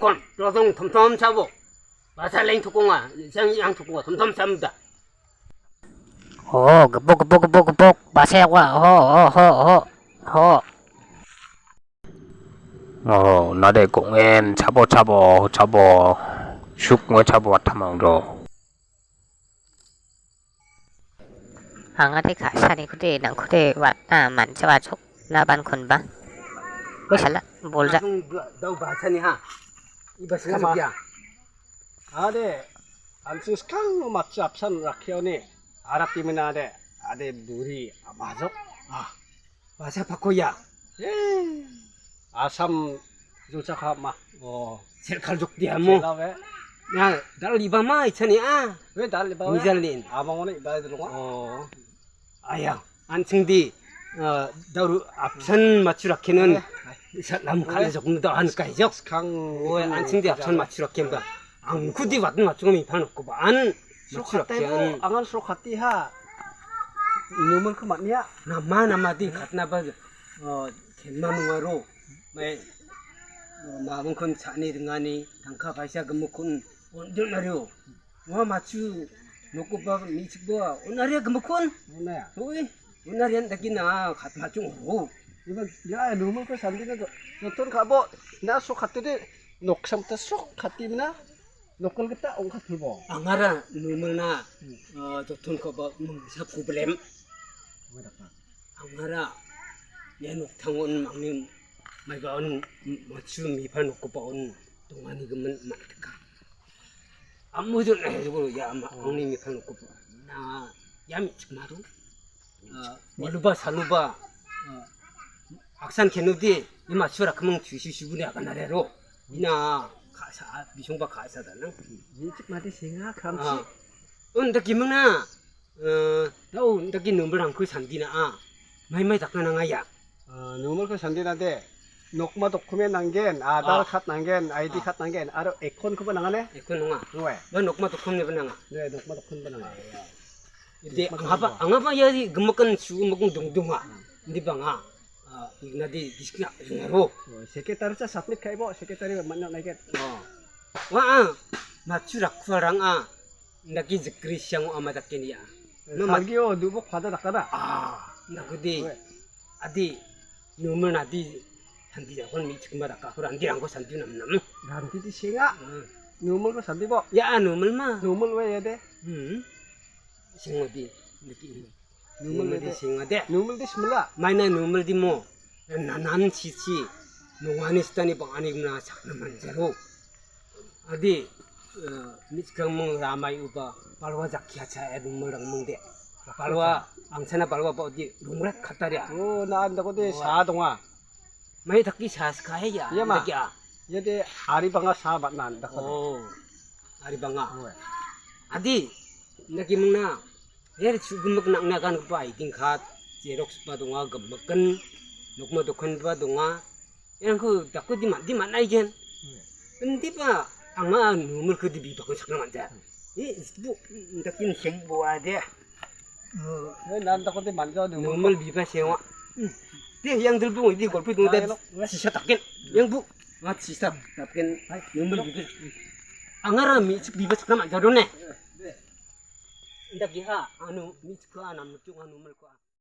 kon rodong thom thom chabo basa lain thukunga jang yang thukunga thom thom samda gepuk bahasa wa ho 나대 공엔 잡어 슉뭐 잡어 왔다망로 angate kha sari khude nang khude wa man chawa chok la ban khun ba ko sala bol ja dau basa ni ha ibas ka ya 아데 안스스캉 마치 앞산 라키오니 아랍디미나데 아데 물이 맞아? basa pakoya 예 아삼 조차카 serkaljuk dia mo 제가 왜 ya dal ibama ichani 왜 달리 봐 미잘린 아방원에 이바에 들어가 aya anchingdi dauru apsan machurakhe는 lam khale joknuda an kaijok 스캉 oy anchingdi apsan machurakhem ba angkudi watn machungmi phanokko ba an machurakhen 앙안 수로 갔디하 누문 그 맞냐 namadi khatna ba kenmanungaro mai mamun kon chani dingani tangka baisa gemukun ondul nario wa machu noko ba michbo onaria gemukun 뭐냐 oi onarian dakina khat machung ho 이번 야 누문 그 산디는 너돈 가보 나수 갔더니 녹삼부터 쏙 갔디나 녹걸 그때 온 갔을보 angara numulna jotun ko ba sa problem angara yenuk thangon mangnim mai ba on machu mi phan ko ba on tongani gemen matka amujul juro ya ma ongni mi phan ko na yam chmaru maluba saluba aksan kenudi ima sura kamung chushi shubuni akanarero ina 가사 미송바 가사다는 일찍 마디 생아 감치 ndaki mangna dau ndaki number ang ku sandina mai daknanga 누물 그 산디나데 녹마 도쿠멘 난겐 아달 컷 난겐 아이디 컷 난겐 아로 에콘 그거 나가네 ekonunga 왜 ba nokma to khomne bananga 네 녹마 도쿠멘 나가 ide angaba yari gumkan su mukung dungdunga ndi banga ignadi diskna ngaro 세케타르 차 삽립 카이보 세케타르 만나 나게 wa machurak kwarang ndaki zikri syang amadakenia 말기요 누보 받아 닦아라 nakudi 왜 adi number adi 산디야 혼 미치마다 까후라 안디랑고 산디 남남 난디디 생아 누물 그 산디보 ya numulma 누물 왜 해야 돼 singodi ndiki 누물 왜 numuldi 돼? singode 누물 디스밀라 maina numuldi mo nanan chichi nungwanistani banganigna sakna manjaro adi mitkamung ramai uba palwa jakya cha numulrang mungde palwa angchana palwa bodi rumrak khataria 오나 안다고 돼 사동아 mai thakki saskaya Iya, Ma. ya 얘데 아리방아 사 만나 안다 ari banga adi naki mungna yer chugumuk nakna kan pa iting khat xerox pa donga gamakan nokma dokhan pa donga yang ku dakku di man ai gen endi pa anga numur ku di bi pa ko sakna manja bu dakin seng bo ade 왜 난다고 돼 만져 누물 numur bi pa sewa dia yang delbu di golpi dong da sisa takin yang bu ngat sisa takin numur bi angara mi bi pa sakna manja done ndak ha anu mi ka nam chung anu mel ko